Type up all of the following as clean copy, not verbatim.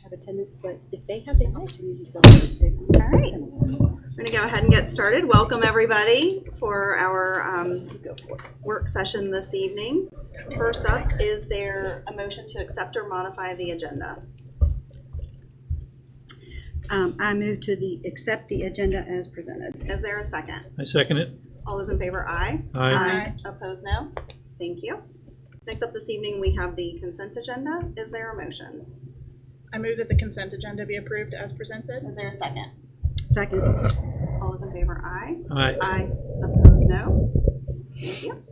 have attendance, but if they have the question, you just go. All right. We're going to go ahead and get started. Welcome, everybody, for our work session this evening. First up, is there a motion to accept or modify the agenda? I move to accept the agenda as presented. Is there a second? I second it. All those in favor, aye. Aye. Opposed, no. Thank you. Next up this evening, we have the consent agenda. Is there a motion? I move that the consent agenda be approved as presented. Is there a second? Second. All those in favor, aye. Aye. Aye. Opposed, no. Thank you.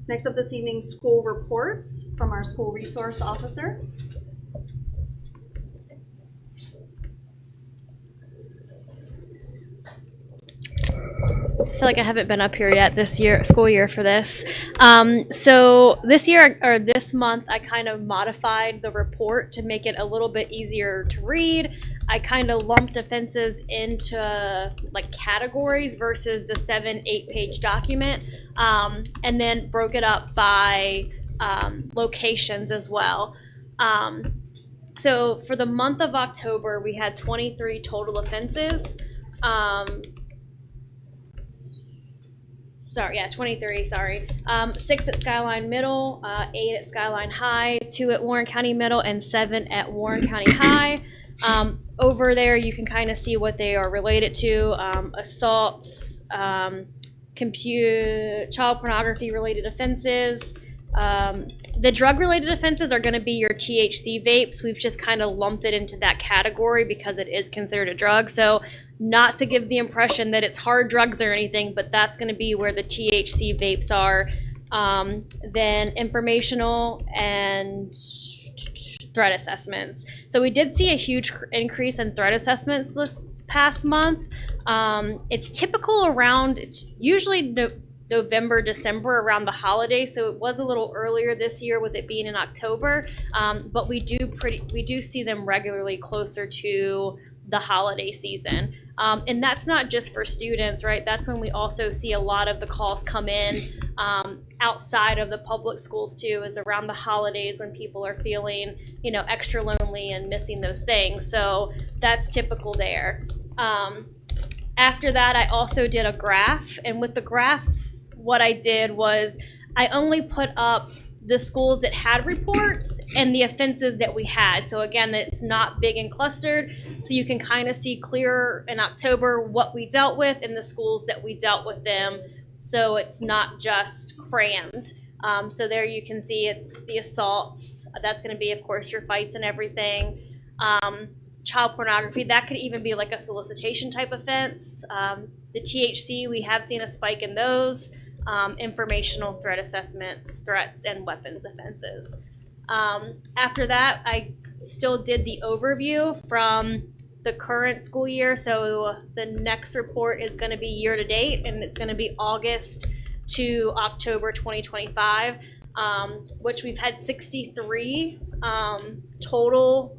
Next up this evening, school reports from our school resource officer. I feel like I haven't been up here yet this year, school year for this. So this year or this month, I kind of modified the report to make it a little bit easier to read. I kind of lumped offenses into like categories versus the 7-8 page document, and then broke it up by locations as well. So for the month of October, we had 23 total offenses. 23, 6 at Skyline Middle, 8 at Skyline High, 2 at Warren County Middle, and 7 at Warren County High. Over there, you can kind of see what they are related to: assaults, child pornography-related offenses. The drug-related offenses are going to be your THC vapes. We've just kind of lumped it into that category because it is considered a drug. So not to give the impression that it's hard drugs or anything, but that's going to be where the THC vapes are. Then informational and threat assessments. So we did see a huge increase in threat assessments this past month. It's typical around, it's usually November, December, around the holidays. So it was a little earlier this year with it being in October. But we do see them regularly closer to the holiday season. And that's not just for students, right? That's when we also see a lot of the calls come in outside of the public schools too, is around the holidays when people are feeling, extra lonely and missing those things. So that's typical there. After that, I also did a graph. And with the graph, what I did was I only put up the schools that had reports and the offenses that we had. So again, it's not big and clustered. So you can kind of see clearer in October what we dealt with and the schools that we dealt with them. So it's not just crammed. So there you can see it's the assaults. That's going to be, of course, your fights and everything. Child pornography, that could even be like a solicitation type offense. The THC, we have seen a spike in those. Informational threat assessments, threats, and weapons offenses. After that, I still did the overview from the current school year. So the next report is going to be year to date, and it's going to be August to October 2025, which we've had 63 total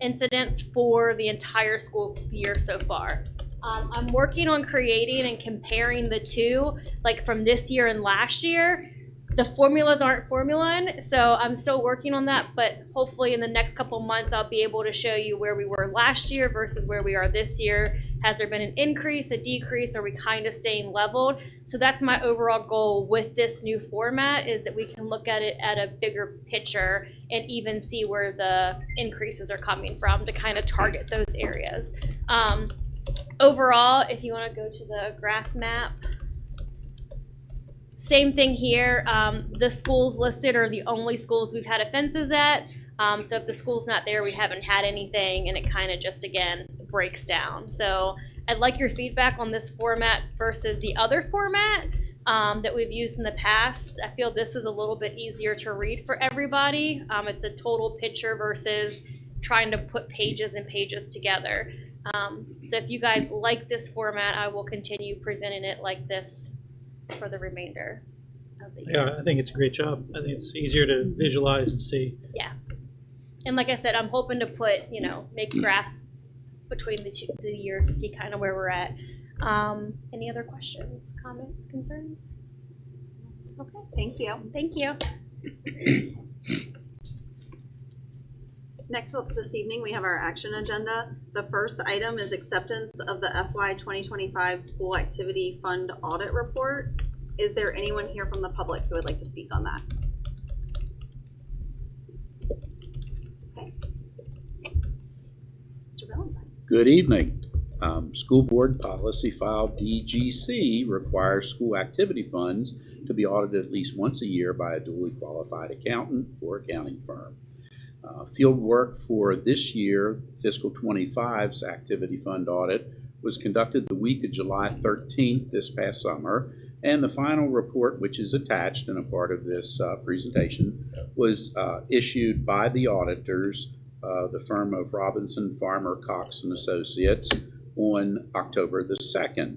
incidents for the entire school year so far. I'm working on creating and comparing the two, like from this year and last year. The formulas aren't formulated, so I'm still working on that, but hopefully in the next couple months I'll be able to show you where we were last year versus where we are this year. Has there been an increase, a decrease, are we kind of staying leveled? So that's my overall goal with this new format, is that we can look at it at a bigger picture and even see where the increases are coming from to kind of target those areas. Overall, if you want to go to the graph map, same thing here. The schools listed are the only schools we've had offenses at. So if the school's not there, we haven't had anything, and it kind of just, again, breaks down. So I'd like your feedback on this format versus the other format that we've used in the past. I feel this is a little bit easier to read for everybody. It's a total picture versus trying to put pages and pages together. So if you guys like this format, I will continue presenting it like this for the remainder of the year. Yeah, I think it's a great job. I think it's easier to visualize and see. Yeah. And like I said, I'm hoping to put, make graphs between the years to see kind of where we're at. Any other questions, comments, concerns? Okay. Thank you. Thank you. Next up, we have the 2025-26 school calendar. Is there a motion to approve? I move to approve the 2025-26 school calendar. Is there a second? Second. All those in favor, aye. Opposed, no. Thank you. Next up this evening, we have our action agenda. The first item is acceptance of the FY 2025 School Activity Fund Audit Report. Is there anyone here from the public who would like to speak on that? Okay. Mr. Valentine. Good evening. School Board Policy File DGC requires school activity funds to be audited at least once a year by a duly qualified accountant or accounting firm. Field work for this year, fiscal 25's activity fund audit, was conducted the week of July 13th this past summer, and the final report, which is attached and a part of this presentation, was issued by the auditors, the firm of Robinson, Farmer, Cox and Associates, on October the 2nd.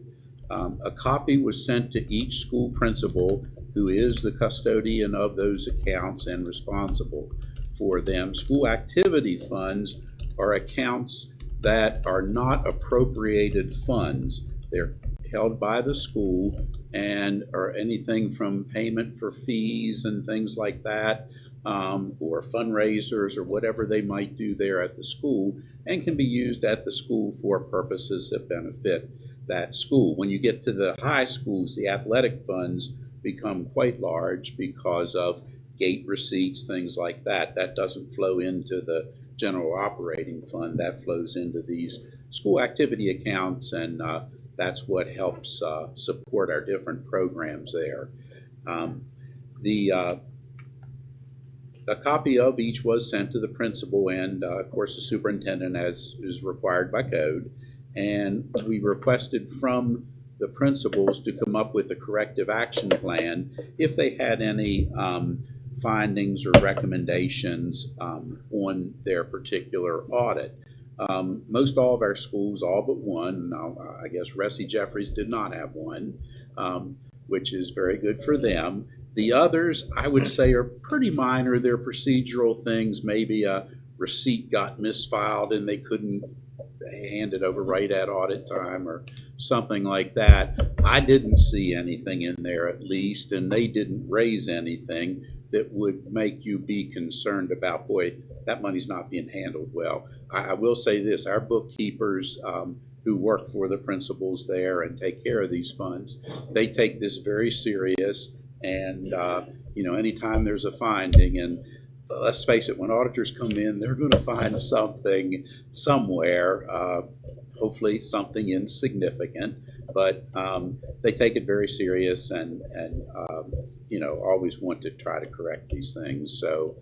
A copy was sent to each school principal who is the custodian of those accounts and responsible for them. School activity funds are accounts that are not appropriated funds. They're held by the school and are anything from payment for fees and things like that, or fundraisers or whatever they might do there at the school, and can be used at the school for purposes that benefit that school. When you get to the high schools, the athletic funds become quite large because of gate receipts, things like that. That doesn't flow into the general operating fund. That flows into these school activity accounts, and that's what helps support our different programs there. A copy of each was sent to the principal and, of course, the superintendent, as is required by code. And we requested from the principals to come up with a corrective action plan if they had any findings or recommendations on their particular audit. Most all of our schools, all but one, I guess Ressie Jeffries did not have one, which is very good for them. The others, I would say, are pretty minor. They're procedural things. Maybe a receipt got misfiled and they couldn't hand it over right at audit time or something like that. I didn't see anything in there, at least, and they didn't raise anything that would make you be concerned about, boy, that money's not being handled well. I will say this, our bookkeepers who work for the principals there and take care of these funds, they take this very serious. And, anytime there's a finding, and let's face it, when auditors come in, they're going to find something somewhere, hopefully something insignificant, but they take it very serious and always want to try to correct these things. So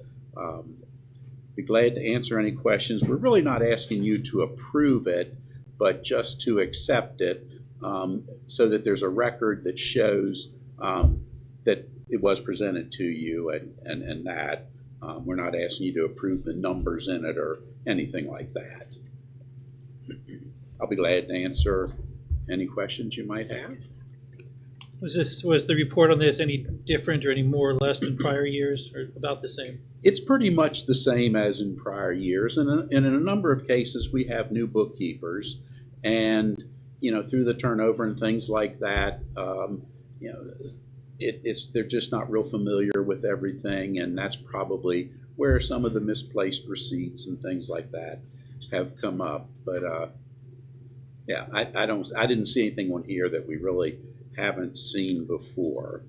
be glad to answer any questions. We're really not asking you to approve it, but just to accept it so that there's a record that shows that it was presented to you and that. We're not asking you to approve the numbers in it or anything like that. I'll be glad to answer any questions you might have. Was the report on this any different or any more or less than prior years, or about the same? It's pretty much the same as in prior years, and in a number of cases we have new bookkeepers, and through the turnover and things like that, they're just not real familiar with everything, and that's probably where some of the misplaced receipts and things like that have come up. But I didn't see anything on here that we really haven't seen before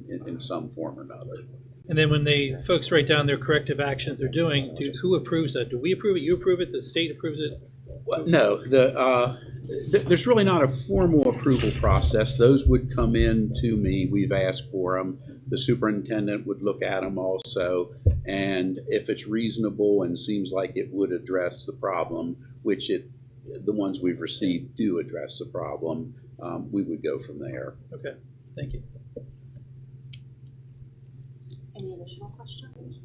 in some form or another. And then when folks write down their corrective action they're doing, who approves that? Do we approve it? You approve it? The state approves it? Well, no, there's really not a formal approval process. Those would come in to me. We've asked for them. The superintendent would look at them also, and if it's reasonable and seems like it would address the problem, which the ones we've received do address the problem, we would go from there. Okay, thank you. Any additional questions?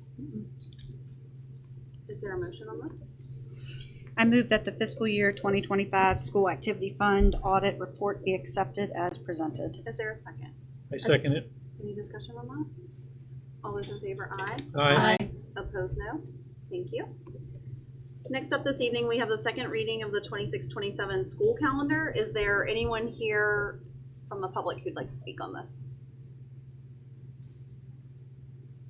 Is there a motion on this? I move that the fiscal year 2025 School Activity Fund Audit Report be accepted as presented. Is there a second? I second it. Any discussion on that? All those in favor, aye. Aye. Opposed, no. Thank you. Next up this evening, we have the second reading of the 26-27 school calendar. Is there anyone here from the public who'd like to speak on this?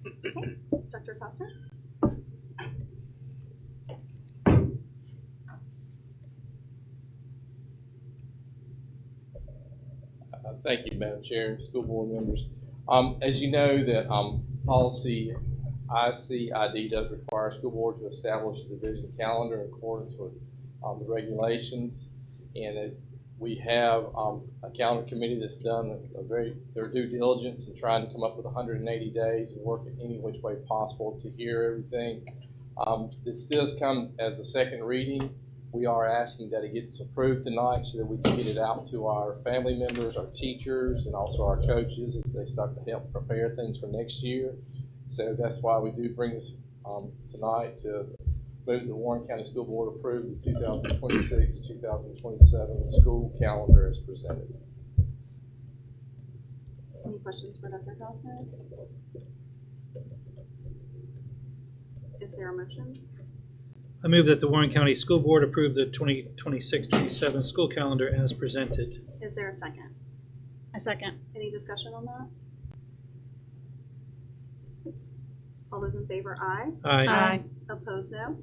Okay. Dr. Foster? Thank you, Madam Chair, school board members. As you know, that policy ICID does require school board to establish a division calendar in accordance with the regulations. And as we have a calendar committee that's done their due diligence in trying to come up with 180 days and work in any which way possible to hear everything. This does come as a second reading. We are asking that it gets approved tonight so that we can get it out to our family members, our teachers, and also our coaches as they start to help prepare things for next year. So that's why we do bring this tonight to move the Warren County School Board approve the 2026-2027 school calendar as presented. Any questions for Dr. Costner? Is there a motion? I move that the Warren County School Board approve the 2026-27 school calendar as presented. Is there a second? A second. Any discussion on that? All those in favor, aye. Aye. Opposed, no.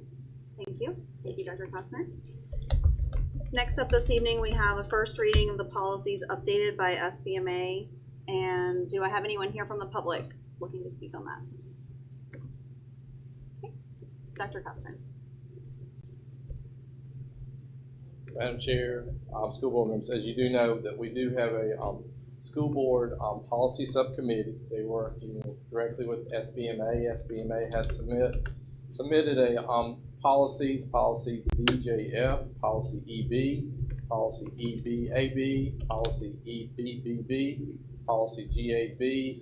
Thank you. Thank you, Dr. Costner. Next up this evening, we have a first reading of the policies updated by SBMA. And do I have anyone here from the public looking to speak on that? Okay. Dr. Costner. Madam Chair, school board members, as you do know, that we do have a school board policy subcommittee. They work directly with SBMA. SBMA has submitted a policy DJF, policy EB, policy EBAB, policy EBBB, policy GAB/IIBA.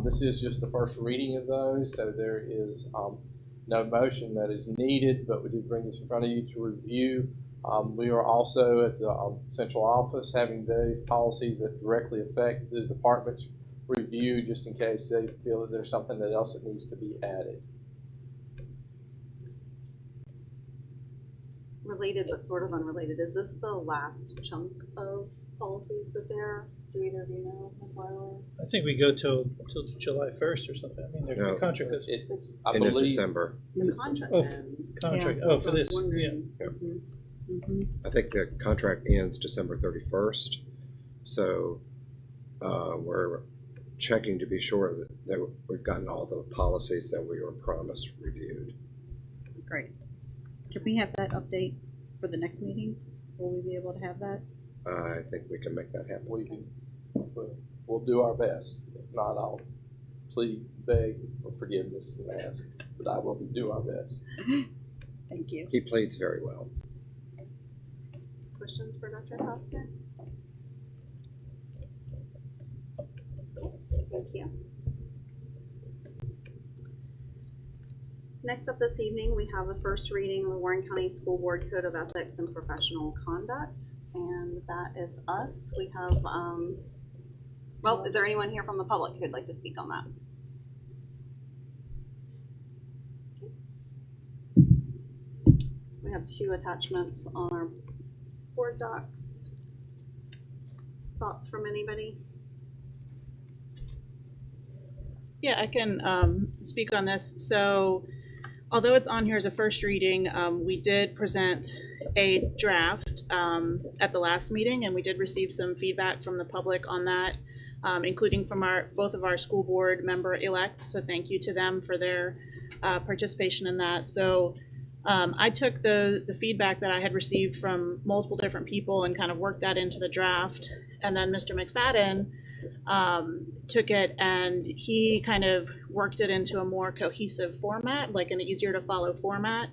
This is just the first reading of those, so there is no motion that is needed, but we did bring this in front of you to review. We are also at the central office having those policies that directly affect the department's review, just in case they feel that there's something else that needs to be added. Related but sort of unrelated. Is this the last chunk of policies that do either of you know, Ms. Lowell? I think we go till July 1st or something. I mean, No. the contract is I End of believe December. The contract Oh, ends. contract. Yeah, Oh, so for I was this, wondering. yeah. Mhm. Mhm. I think the contract ends December 31st. So we're checking to be sure that we've gotten all the policies that we were promised reviewed. Great. Can we have that update for the next meeting? Will we be able to have that? I think we can make that happen. We'll do our best. If not, I'll plead, beg for forgiveness and ask, but I will do our best. Thank you. He pleads very well. Questions for Dr. Costner? Thank you. Next up this evening, we have a first reading of the Warren County School Board Code of Ethics and Professional Conduct, and that is us. We have, well, is there anyone here from the public who'd like to speak on that? We have 2 attachments on our board docs. Thoughts from anybody? Yeah, I can speak on this. So although it's on here as a first reading, we did present a draft at the last meeting, and we did receive some feedback from the public on that, including from both of our school board member elects. So thank you to them for their participation in that. So I took the feedback that I had received from multiple different people and kind of worked that into the draft. And then Mr. McFadden took it and he kind of worked it into a more cohesive format, like an easier to follow format.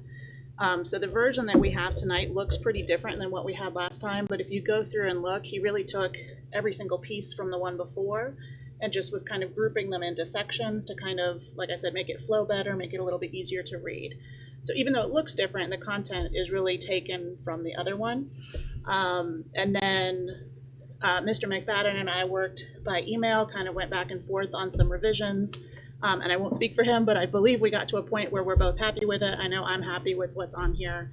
So the version that we have tonight looks pretty different than what we had last time, but if you go through and look, he really took every single piece from the one before and just was kind of grouping them into sections to kind of, like I said, make it flow better, make it a little bit easier to read. So even though it looks different, the content is really taken from the other one. And then Mr. McFadden and I worked by email, kind of went back and forth on some revisions. And I won't speak for him, but I believe we got to a point where we're both happy with it. I know I'm happy with what's on here.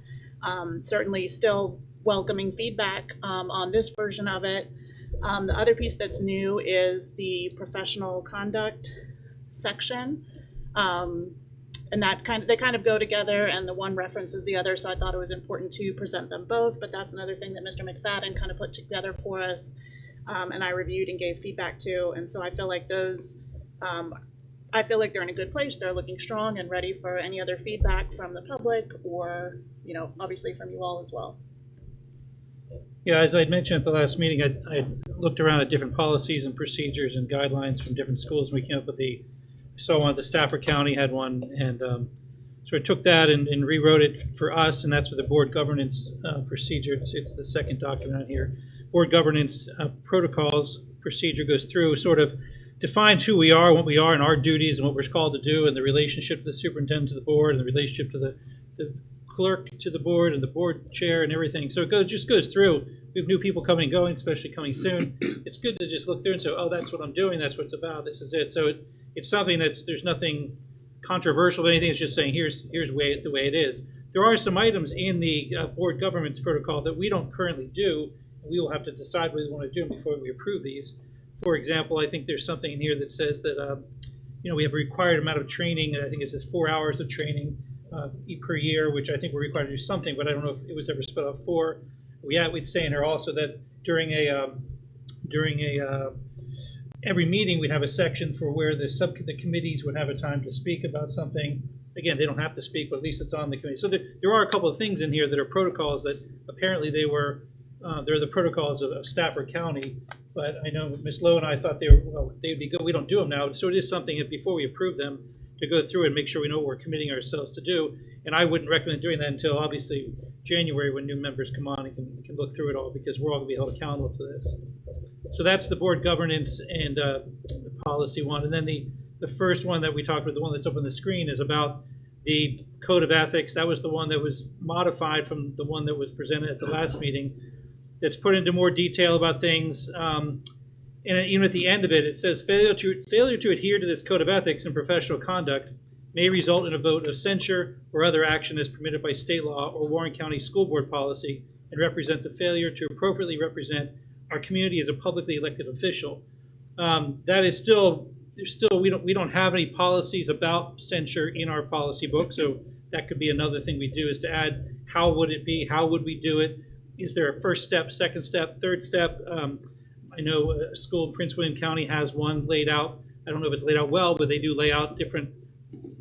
Certainly still welcoming feedback on this version of it. The other piece that's new is the professional conduct section. and they kind of go together, and the one references the other, so I thought it was important to present them both, but that's another thing that Mr. McFadden kind of put together for us, and I reviewed and gave feedback to, and so I feel like those, I feel like they're in a good place. They're looking strong and ready for any other feedback from the public or, obviously from you all as well. Yeah, as I mentioned at the last meeting, I looked around at different policies and procedures and guidelines from different schools. We came up with the Stafford County had one, and so I took that and rewrote it for us, and that's for the board governance procedure. It's the second document on here. Board governance protocols procedure goes through, sort of defines who we are, what we are, and our duties, and what we're called to do, and the relationship to the superintendent to the board, and the relationship to the clerk to the board, and the board chair, and everything. So it just goes through. We have new people coming and going, especially coming soon. It's good to just look through and say, oh, that's what I'm doing, that's what it's about, this is it. So it's something there's nothing controversial about anything. It's just saying here's the way it is. There are some items in the board governance protocol that we don't currently do, and we will have to decide whether we want to do them before we approve these. For example, I think there's something in here that says that we have a required amount of training, and I think it says 4 hours of training per year, which I think we're required to do something, but I don't know if it was ever spelled out for. We'd say in there also that during every meeting we'd have a section for where the committees would have a time to speak about something. Again, they don't have to speak, but at least it's on the committee. So there are a couple of things in here that are protocols that apparently they're the protocols of Stafford County. But I know Ms. Lowe and I thought they'd be good. We don't do them now, so it is something that before we approve them to go through and make sure we know what we're committing ourselves to do. And I wouldn't recommend doing that until obviously January when new members come on and can look through it all, because we're all going to be held accountable to this. So that's the board governance and the policy one. And then the first one that we talked about, the one that's up on the screen, is about the code of ethics. That was the one that was modified from the one that was presented at the last meeting. That's put into more detail about things. And even at the end of it, it says failure to adhere to this code of ethics and professional conduct may result in a vote of censure or other action as permitted by state law or Warren County School Board policy, and represents a failure to appropriately represent our community as a publicly elected official. That is we don't have any policies about censure in our policy book, so that could be another thing we do, is to add how would it be, how would we do it. Is there a first step, second step, third step? I know a school in Prince William County has one laid out. I don't know if it's laid out well, but they do lay out different,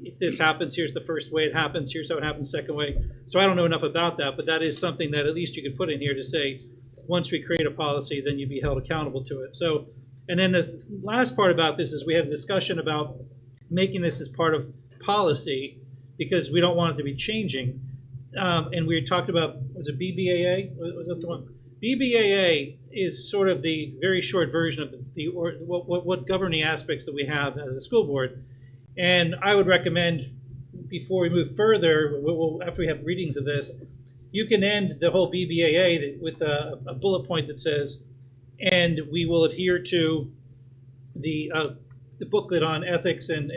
if this happens, here's the first way it happens, here's how it happens second way. So I don't know enough about that, but that is something that at least you could put in here to say, once we create a policy, then you'd be held accountable to it. So, and then the last part about this is we had a discussion about making this as part of policy, because we don't want it to be changing. And we had talked about, was it BBAA? Was that the one? BBAA is sort of the very short version of what governing aspects that we have as a school board. And I would recommend, before we move further, after we have readings of this, you can end the whole BBAA with a bullet point that says, and we will adhere to the booklet on ethics and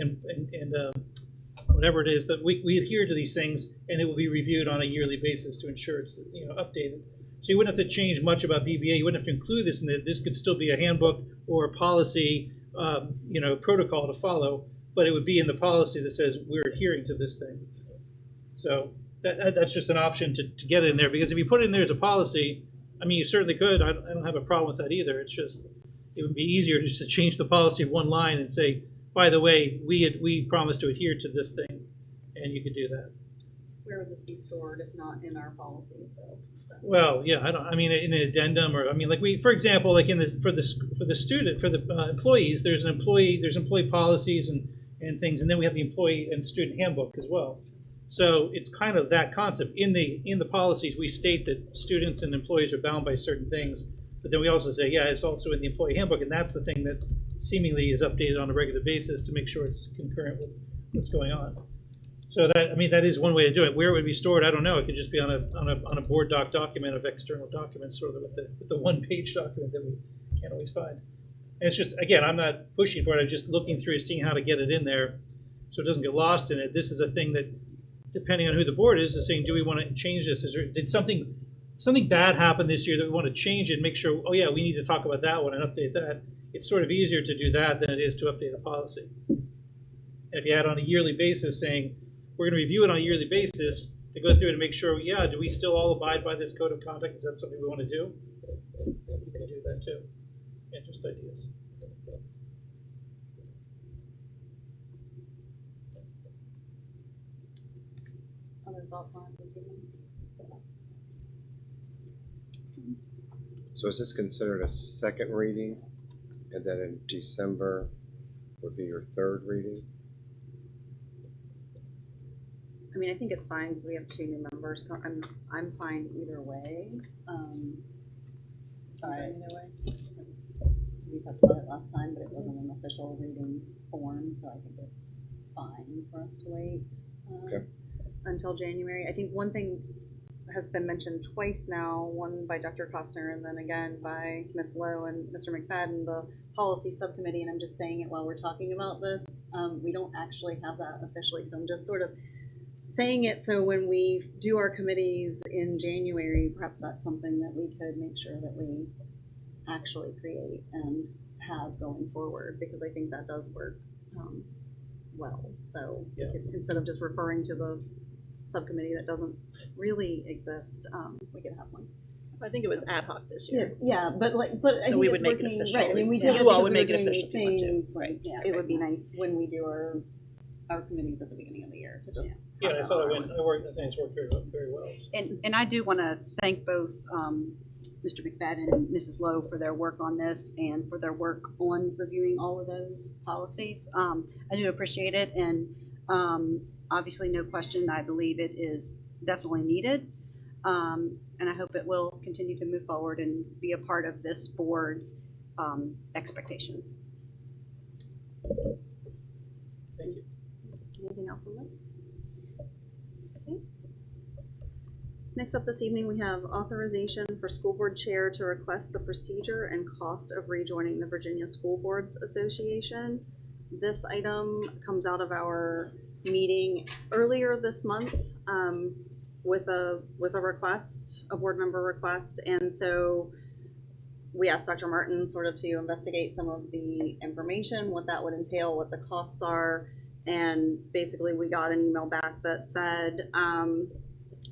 whatever it is, that we adhere to these things, and it will be reviewed on a yearly basis to ensure it's updated. So you wouldn't have to change much about BBA. You wouldn't have to include this in it. This could still be a handbook or a policy, protocol to follow, but it would be in the policy that says we're adhering to this thing. So that's just an option to get it in there, because if you put it in there as a policy, I mean, you certainly could. I don't have a problem with that either. It's just, it would be easier just to change the policy one line and say, by the way, we promise to adhere to this thing, and you could do that. Where would this be stored if not in our policies, though? Well, yeah, in an addendum, or for example, like for the employees, there's employee policies and things, and then we have the employee and student handbook as well. So it's kind of that concept. In the policies, we state that students and employees are bound by certain things, but then we also say, yeah, it's also in the employee handbook, and that's the thing that seemingly is updated on a regular basis to make sure it's concurrent with what's going on. So that is one way to do it. Where it would be stored, I don't know. It could just be on a board doc document of external documents, sort of with the one-page document that we can't always find. And it's just, again, I'm not pushing for it. I'm just looking through, seeing how to get it in there so it doesn't get lost in it. This is a thing that, depending on who the board is saying, do we want to change this? Did something bad happen this year that we want to change it and make sure, oh yeah, we need to talk about that one and update that. It's sort of easier to do that than it is to update a policy. And if you had on a yearly basis saying, we're gonna review it on a yearly basis to go through and make sure, yeah, do we still all abide by this code of conduct? Is that something we wanna do? You can do that too. Yeah, just ideas. Other thoughts on it this evening? So is this considered a second reading? And then in December would be your third reading? I mean, I think it's fine because we have 2 new members. I'm fine either way. But we talked about it last time, but it wasn't an official reading form, so I think it's fine for us to wait Okay. until January. I think one thing has been mentioned twice now, one by Dr. Costner and then again by Ms. Lowe and Mr. McFadden, the policy subcommittee, and I'm just saying it while we're talking about this. We don't actually have that officially, so I'm just sort of saying it so when we do our committees in January, perhaps that's something that we could make sure that we actually create and have going forward, because I think that does work well. So Yeah. instead of just referring to the subcommittee that doesn't really exist, we could have one. I think it was ad hoc this year. Yeah, but I So think we it's would make it working, official. right? I mean, we Yeah. did You it all because would we make were it doing official these if you want to. things. Right. Yeah, it would be nice when we do our committees at the beginning of the year to just. Yeah, have I that thought on it our went, list. I think it's worked very well. And I do want to thank both Mr. McFadden and Mrs. Lowe for their work on this and for their work on reviewing all of those policies. I do appreciate it, and obviously, no question, I believe it is definitely needed. And I hope it will continue to move forward and be a part of this board's expectations. Thank you. Anything else on this? Okay. Next up this evening, we have authorization for school board chair to request the procedure and cost of rejoining the Virginia School Boards Association. This item comes out of our meeting earlier this month with a request, a board member request, and so we asked Dr. Martin sort of to investigate some of the information, what that would entail, what the costs are. And basically, we got an email back that said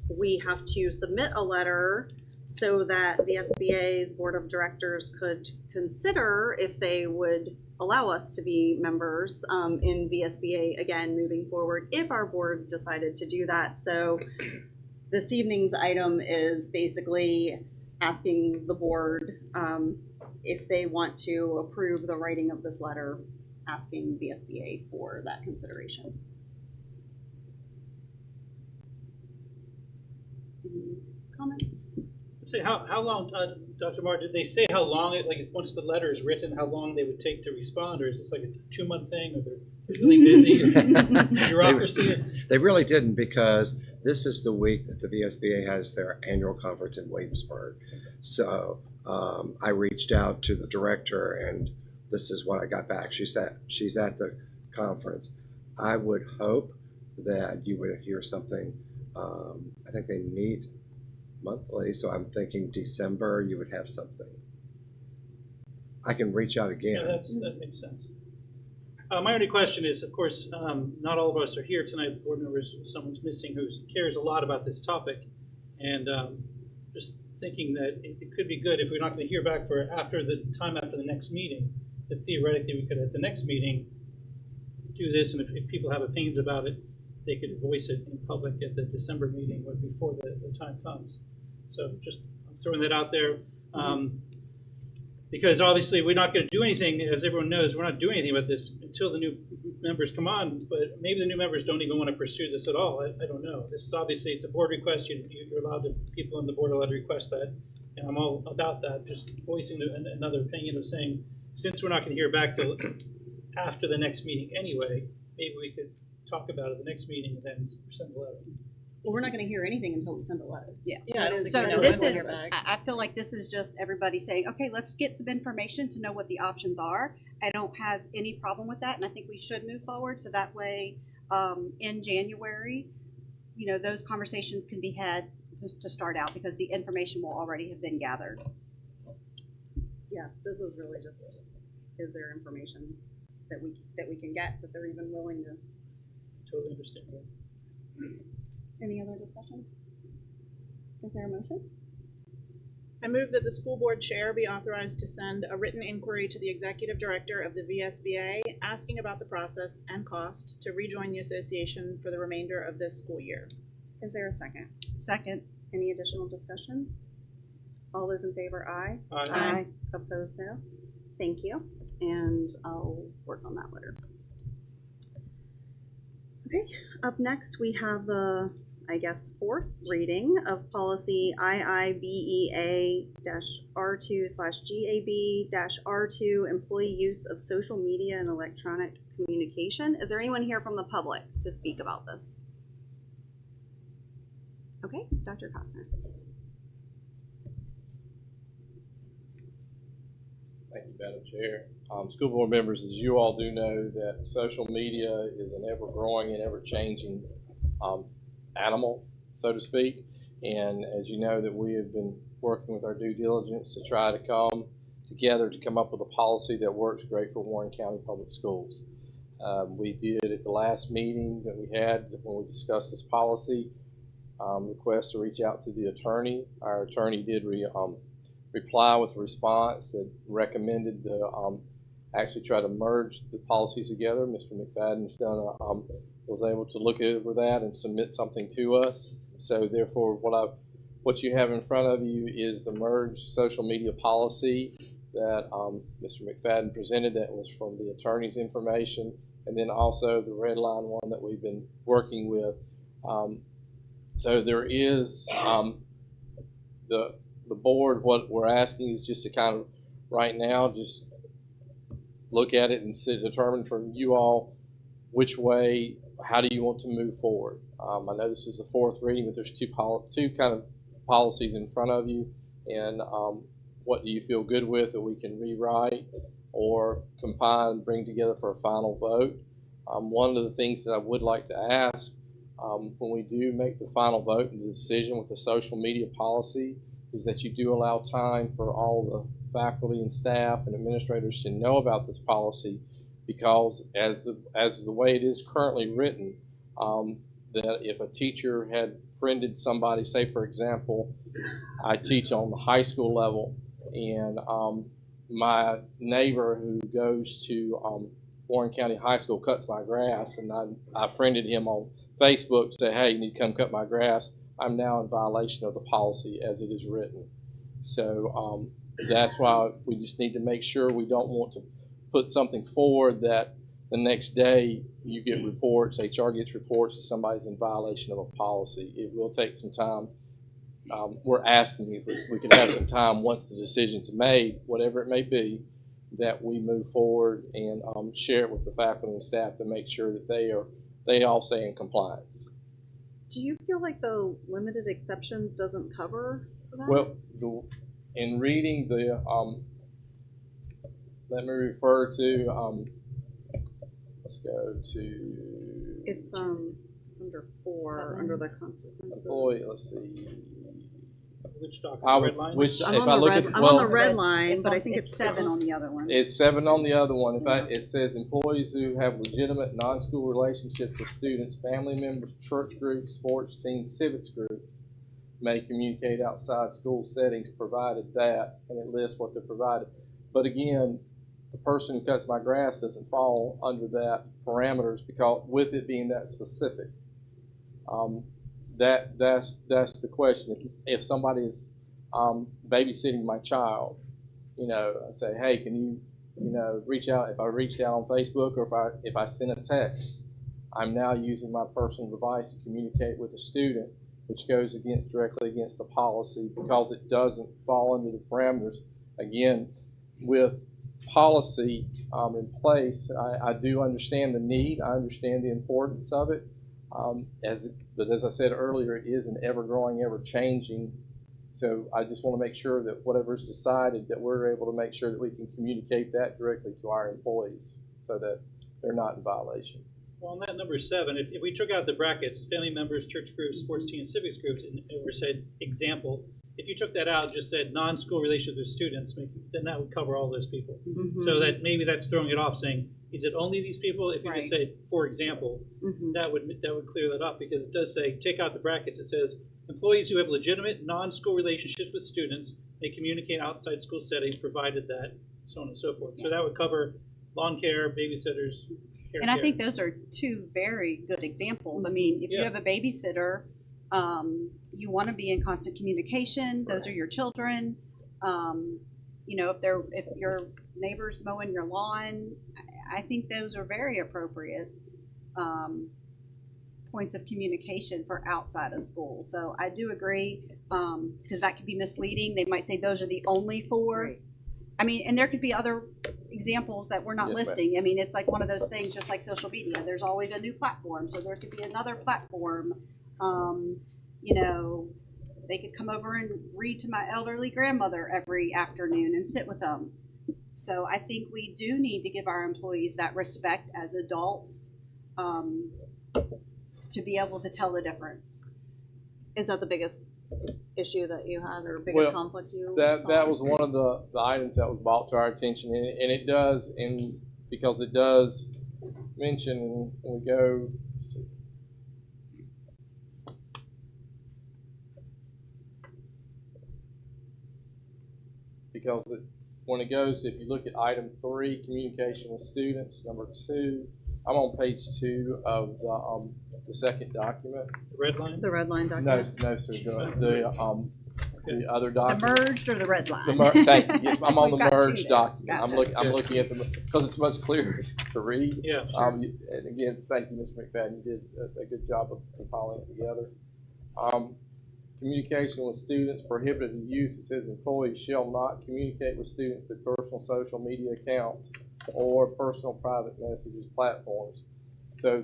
we have to submit a letter so that VSBA's board of directors could consider if they would allow us to be members in VSBA again moving forward if our board decided to do that. So this evening's item is basically asking the board if they want to approve the writing of this letter, asking VSBA for that consideration. Any comments? Say, how long, Dr. Martin, did they say how long it, like, once the letter is written, how long they would take to respond, or is this like a 2-month thing, or they're really busy, or bureaucracy? They really didn't, because this is the week that the VSBA has their annual conference in Williamsburg. So I reached out to the director, and this is what I got back. She's at the conference. I would hope that you would hear something. I think they meet monthly, so I'm thinking December you would have something. I can reach out again. Yeah, that makes sense. My only question is, of course, not all of us are here tonight. Board members, someone's missing who cares a lot about this topic, and just thinking that it could be good if we're not going to hear back for after the next meeting, that theoretically we could at the next meeting do this, and if people have opinions about it, they could voice it in public at the December meeting or before the time comes. So just I'm throwing that out there. Because obviously we're not going to do anything, as everyone knows, we're not doing anything about this until the new members come on, but maybe the new members don't even want to pursue this at all. I don't know. This is obviously, it's a board request. You're allowed to, people on the board are allowed to request that, and I'm all about that, just voicing another opinion of saying, since we're not going to hear back till after the next meeting anyway, maybe we could talk about it at the next meeting and then send a letter. Well, we're not going to hear anything until we send a letter. Yeah. Yeah, I don't think So we know this when we'll is, hear back. I feel like this is just everybody saying, okay, let's get some information to know what the options are. I don't have any problem with that, and I think we should move forward, so that way, in January, those conversations can be had to start out, because the information will already have been gathered. Yeah, this is really just, is there information that we can get, that they're even willing to. Totally understand. Any other discussion? Is there a motion? I move that the school board chair be authorized to send a written inquiry to the executive director of the VSBA asking about the process and cost to rejoin the association for the remainder of this school year. Is there a second? Second. Any additional discussion? All those in favor, aye. Aye. Opposed, no. Thank you, and I'll work on that later. Okay, up next we have the, I guess, fourth reading of policy IIBEA-R2/GAB-R2, employee use of social media and electronic communication. Is there anyone here from the public to speak about this? Okay, Dr. Costner. Thank you, Madam Chair. School board members, as you all do know, that social media is an ever-growing and ever-changing animal, so to speak. And as you know, that we have been working with our due diligence to try to come together to come up with a policy that works great for Warren County Public Schools. We did at the last meeting that we had when we discussed this policy, request to reach out to the attorney. Our attorney did reply with a response that recommended to actually try to merge the policies together. Mr. McFadden's was able to look over that and submit something to us. So therefore, what you have in front of you is the merged social media policy that Mr. McFadden presented. That was from the attorney's information, and then also the red line one that we've been working with. So there is the board. What we're asking is just to kind of right now just look at it and determine from you all which way, how do you want to move forward. I know this is the fourth reading, but there's two kind of policies in front of you, and what do you feel good with that we can rewrite or combine and bring together for a final vote. One of the things that I would like to ask when we do make the final vote and the decision with the social media policy is that you do allow time for all the faculty and staff and administrators to know about this policy, because as the way it is currently written, that if a teacher had friended somebody, say for example, I teach on the high school level, and my neighbor who goes to Warren County High School cuts my grass, and I friended him on Facebook, say, hey, you need to come cut my grass. I'm now in violation of the policy as it is written. So that's why we just need to make sure we don't want to put something forward that the next day you get reports, HR gets reports that somebody's in violation of a policy. It will take some time. We're asking if we can have some time once the decision's made, whatever it may be, that we move forward and share it with the faculty and staff to make sure that they all stay in compliance. Do you feel like the limited exceptions doesn't cover that? Well, in reading the, let me refer to, let's go to It's under 4, under the consequences. employee, let's see. Which document, red line? I'm on the red line, It's but on- I think it's 7 on the other one. It's 7 on the other one. In fact, it says employees who have legitimate non-school relationships with students, family members, church groups, sports teams, civics groups may communicate outside school settings, provided that, and it lists what they're provided. But again, the person who cuts my grass doesn't fall under that parameters, because with it being that specific. That's the question. If somebody is babysitting my child, I say, hey, can you reach out? If I reached out on Facebook, or if I send a text, I'm now using my personal device to communicate with a student, which goes directly against the policy, because it doesn't fall under the parameters. Again, with policy in place, I do understand the need. I understand the importance of it. But as I said earlier, it is an ever-growing, ever-changing. So I just want to make sure that whatever's decided, that we're able to make sure that we can communicate that directly to our employees so that they're not in violation. Well, on that number 7, if we took out the brackets, family members, church groups, sports teams, civics groups, and we said example, if you took that out and just said non-school relationships with students, then that would cover all those people. Mm-hmm. So that maybe that's throwing it off, saying is it only these people? If you just say, for example, Mhm. that would clear that up, because it does say, take out the brackets, it says, employees who have legitimate non-school relationships with students may communicate outside school settings, provided that, so on and so forth. So that would cover lawn care, babysitters, hair And I care. think those are two very good examples. I mean, if you Yeah. have a babysitter, you want to be in constant communication. Those are your children. You know, if your neighbor's mowing your lawn, I think those are very appropriate points of communication for outside of school. So I do agree, because that could be misleading. They might say those are the only four. I mean, and there could be other examples that we're not Yes, ma'am. listing. I mean, it's like one of those things, just like social media. There's always a new platform, so there could be another platform. You know, they could come over and read to my elderly grandmother every afternoon and sit with them. So I think we do need to give our employees that respect as adults, to be able to tell the difference. Is that the biggest issue that you had, or biggest Well, conflict you That saw? was one of the items that was brought to our attention, and it does, because it does mention when we go. Because when it goes, if you look at item 3, communication with students, number 2, I'm on page 2 of the second document. The red line? The red line No, document? no, sir, the other The document. merged or the red line? Thank you. Yes, I'm on the We've got two merged there. document. Gotcha. I'm looking at because it's much clearer to read. Yeah, sure. And again, thank you, Mr. McFadden. You did a good job of compiling it together. Communication with students, prohibited use. It says employees shall not communicate with students through personal social media accounts or personal private messages platforms. So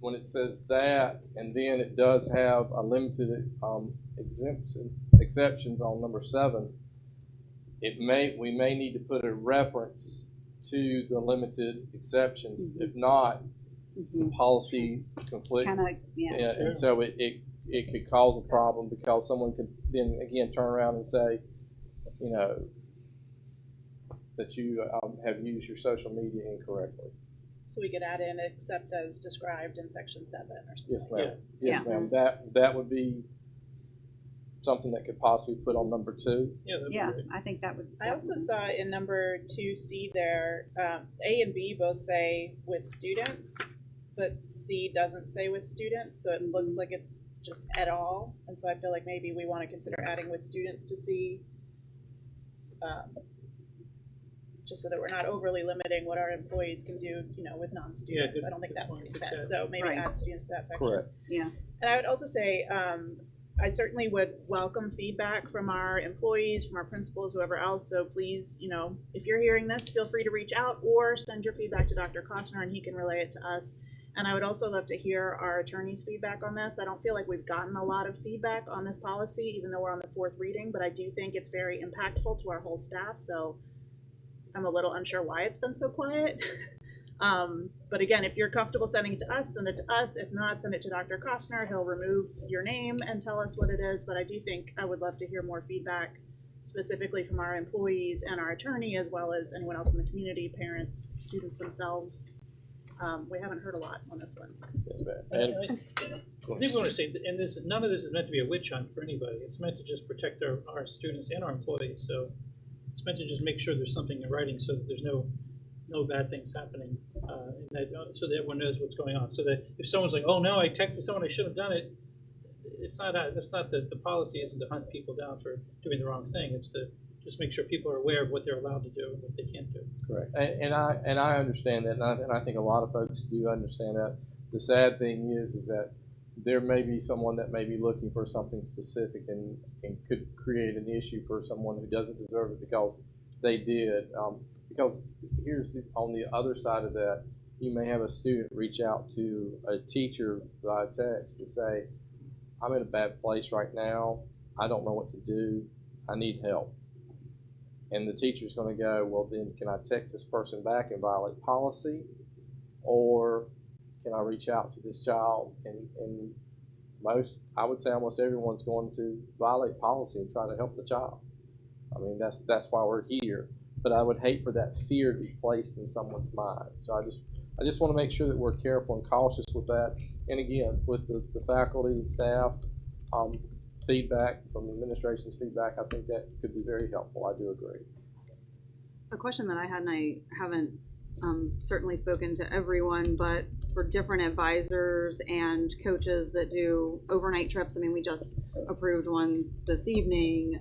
when it says that, and then it does have a limited exceptions on number 7, we may need to put a reference to the limited exceptions. Mhm. If not, the policy conflict. Kind of, yeah. Sure. And so it could cause a problem, because someone could then again turn around and say, you know, that you have used your social media incorrectly. So we could add in except as described in section 7 or something. Yes, ma'am. Yeah. Yes, ma'am. That would be something that could possibly put on number 2. Yeah, that'd be Yeah, great. I think that would. I also saw in number 2C there, A and B both say with students, but C doesn't say with students, so it looks like it's just at all. And so I feel like maybe we want to consider adding with students to C, just so that we're not overly limiting what our employees can do, you know, with Yeah, non-students. good- I don't think good that's the point. Good intent, catch. so maybe Right. add students to that section. Correct. Yeah. And I would also say, I certainly would welcome feedback from our employees, from our principals, whoever else. So please, you know, if you're hearing this, feel free to reach out or send your feedback to Dr. Costner and he can relay it to us. And I would also love to hear our attorney's feedback on this. I don't feel like we've gotten a lot of feedback on this policy, even though we're on the 4th reading, but I do think it's very impactful to our whole staff. So I'm a little unsure why it's been so quiet. But again, if you're comfortable sending it to us, send it to us. If not, send it to Dr. Costner. He'll remove your name and tell us what it is. But I do think I would love to hear more feedback specifically from our employees and our attorney, as well as anyone else in the community, parents, students themselves. We haven't heard a lot on this one. Yes, ma'am. And I think we want to say, and none of this is meant to be a witch hunt for anybody. It's meant to just protect our students and our employees. So it's meant to just make sure there's something in writing so that there's no bad things happening, and so that everyone knows what's going on. So that if someone's like, "Oh no, I texted someone, I shouldn't have done it," it's not. That's not the policy. Isn't to hunt people down for doing the wrong thing. It's to just make sure people are aware of what they're allowed to do and what they can't do. Correct. And I understand that, and I think a lot of folks do understand that. The sad thing is that there may be someone that may be looking for something specific and could create an issue for someone who doesn't deserve it because they did. Because on the other side of that, you may have a student reach out to a teacher via text to say, "I'm in a bad place right now. I don't know what to do. I need help." And the teacher's going to go, "Well, then can I text this person back and violate policy? Or can I reach out to this child?" And I would say almost everyone's going to violate policy and try to help the child. I mean, that's why we're here. but I would hate for that fear to be placed in someone's mind. So I just want to make sure that we're careful and cautious with that. And again, with the faculty and staff feedback, from the administration's feedback, I think that could be very helpful. I do agree. A question that I had, and I haven't certainly spoken to everyone, but for different advisors and coaches that do overnight trips, I mean, we just approved one this evening.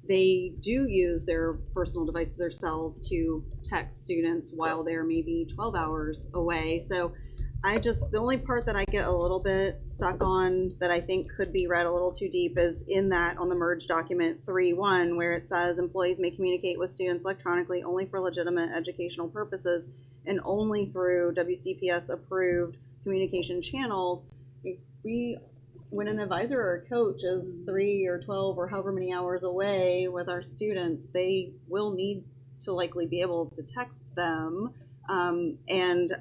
They do use their personal devices, their cells, to text students while they're maybe 12 hours away. So the only part that I get a little bit stuck on that I think could be read a little too deep is in that on the merge document 3.1, where it says employees may communicate with students electronically only for legitimate educational purposes and only through WCPS approved communication channels. When an advisor or a coach is 3 or 12 or however many hours away with our students, they will need to likely be able to text them. And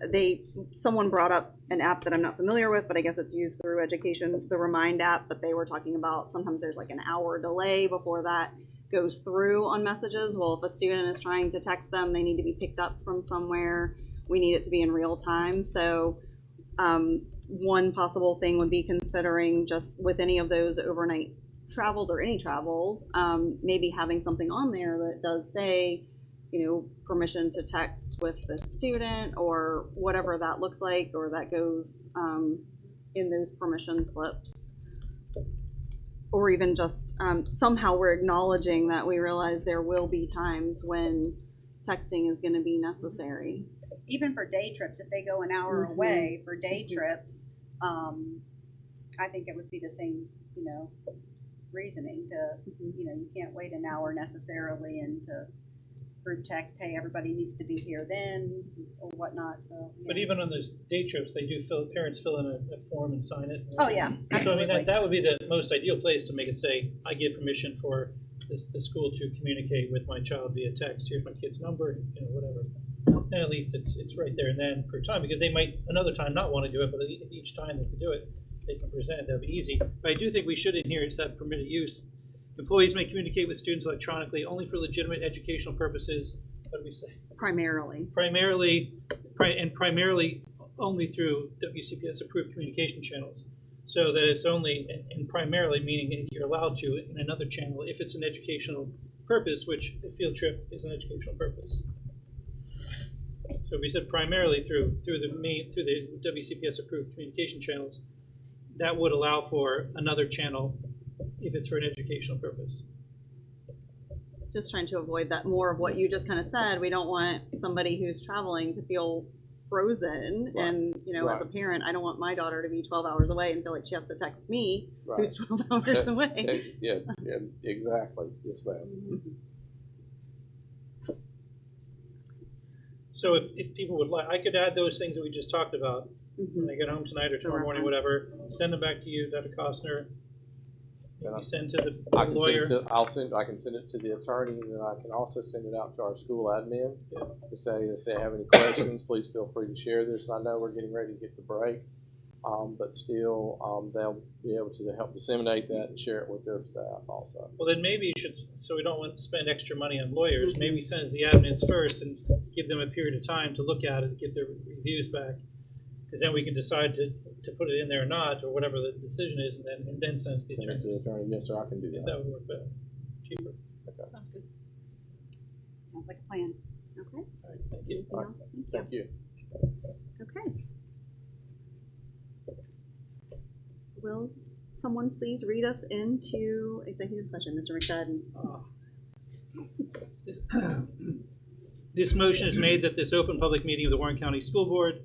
someone brought up an app that I'm not familiar with, but I guess it's used through education, the Remind app, but they were talking about sometimes there's like an hour delay before that goes through on messages. Well, if a student is trying to text them, they need to be picked up from somewhere. We need it to be in real time. So one possible thing would be considering just with any of those overnight travels or any travels, maybe having something on there that does say, permission to text with the student or whatever that looks like, or that goes in those permission slips. Or even just somehow we're acknowledging that we realize there will be times when texting is going to be necessary. Even for day trips, if they go an hour away for day trips, I think it would be the same, reasoning to, you can't wait an hour necessarily and to group text, hey, everybody needs to be here then, or whatnot. So, But even on those day trips, they do parents fill in a form and sign it. Oh, yeah, So I mean, that would be the most ideal place to make it say, I give permission for the school to communicate with my child via text. Here's my kid's number, whatever. And at least it's right there and then per time, because they might another time not want to do it, but each time they can do it, they can present. That'd be easy. But I do think we should in here is that permitted use. Employees may communicate with students electronically only for legitimate educational purposes. What do we say? Primarily Primarily only through WCPS approved communication channels. So that it's only, and primarily meaning you're allowed to in another channel if it's an educational purpose, which a field trip is an educational purpose. So we said primarily through the WCPS approved communication channels, that would allow for another channel if it's for an educational purpose. just trying to avoid that more of what you just kind of said. We don't want somebody who's traveling to feel frozen. Right. And, as a parent, I don't want my daughter to be 12 hours away and feel like she has to text me Right. who's 12 hours away. Yeah, exactly. Yes, ma'am. So if people would like, I could add those things that we just talked about when I get home tonight or tomorrow morning, whatever, send them back to you, Dr. Costner. Maybe send to the I can lawyer. I can send it to the attorney, and then I can also send it out to our school admin to say if they have any questions, please feel free to share this. I know we're getting ready to get the break, but still, they'll be able to help disseminate that and share it with their staff also. Well, then maybe you should, so we don't want to spend extra money on lawyers, maybe send it to the admins first and give them a period of time to look at it, get their reviews back. Because then we can decide to put it in there or not, or whatever the decision is, and then send it to the Send it to attorney. the attorney. Yes, sir, I can do If that. that would work better, cheaper. Okay. Sounds good. Sounds like a plan. Okay. All right, thank you. Anything else? Thank you. Thank you. Okay. Will someone please read us into executive session, Mr. McFadden? This motion is made that this open public meeting of the Warren County School Board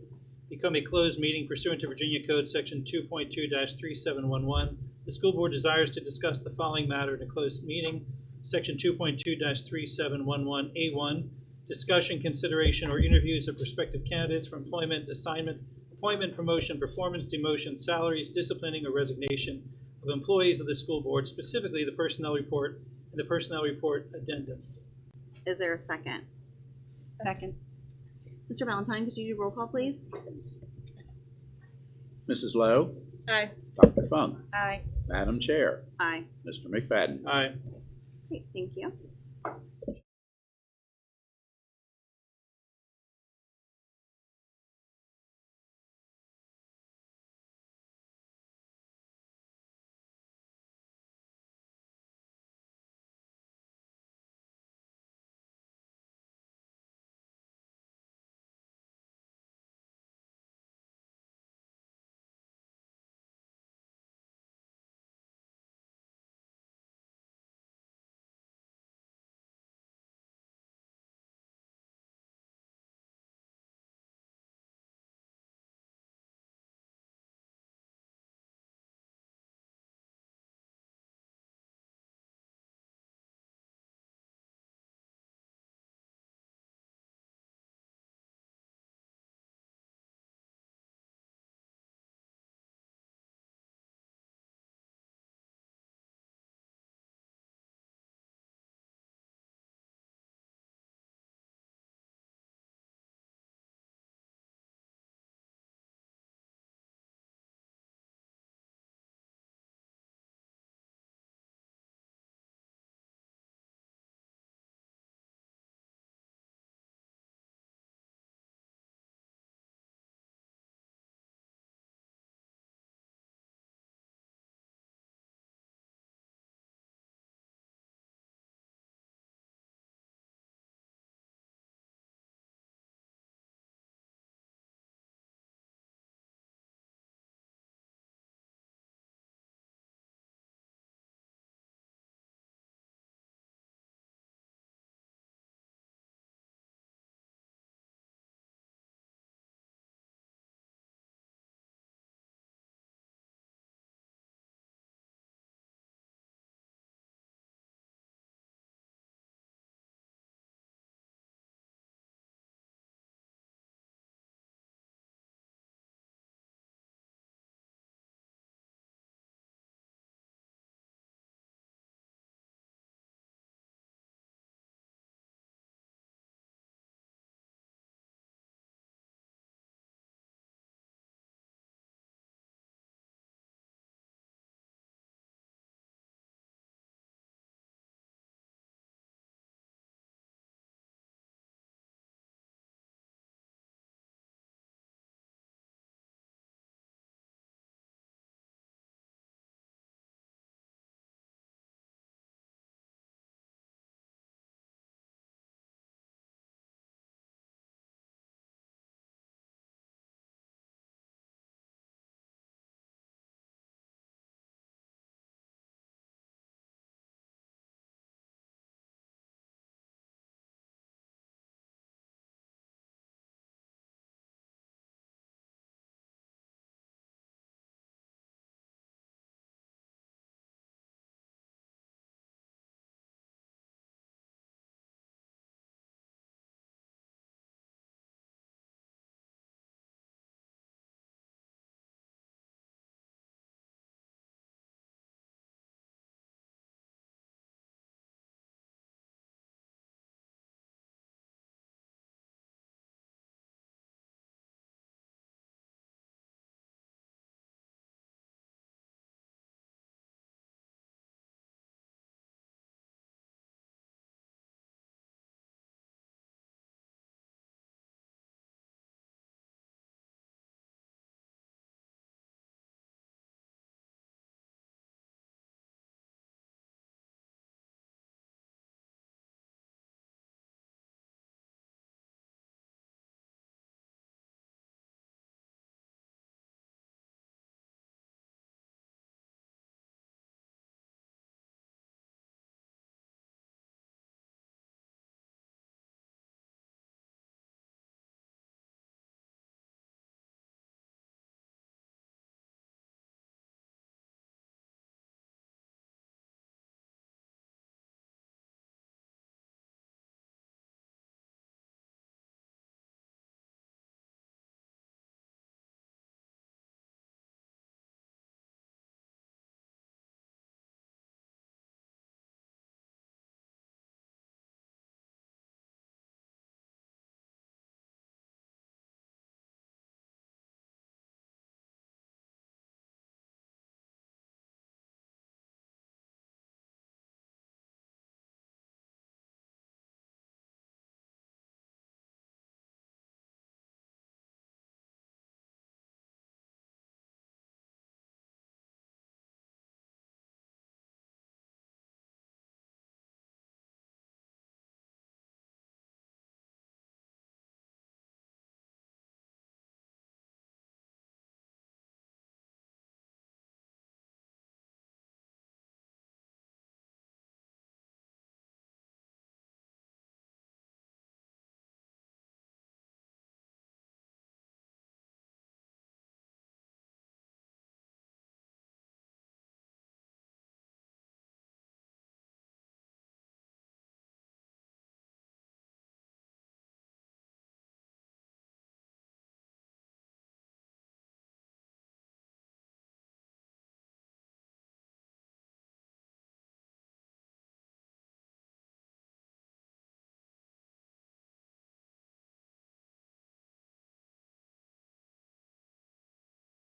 become a closed meeting pursuant to Virginia Code Section 2.2-3711. The school board desires to discuss the following matter in a closed meeting. Section 2.2-3711A1, discussion, consideration, or interviews of prospective candidates for employment, assignment, appointment, promotion, performance, demotion, salaries, disciplining, or resignation of employees of the school board, specifically the personnel report and the personnel report addendum. Is there a second? Second. Mr. Valentine, could you do roll call, please? Mrs. Lowe? Aye. Dr. Funk? Aye. Madam Chair? Aye. Mr. McFadden? Aye. Great, thank you.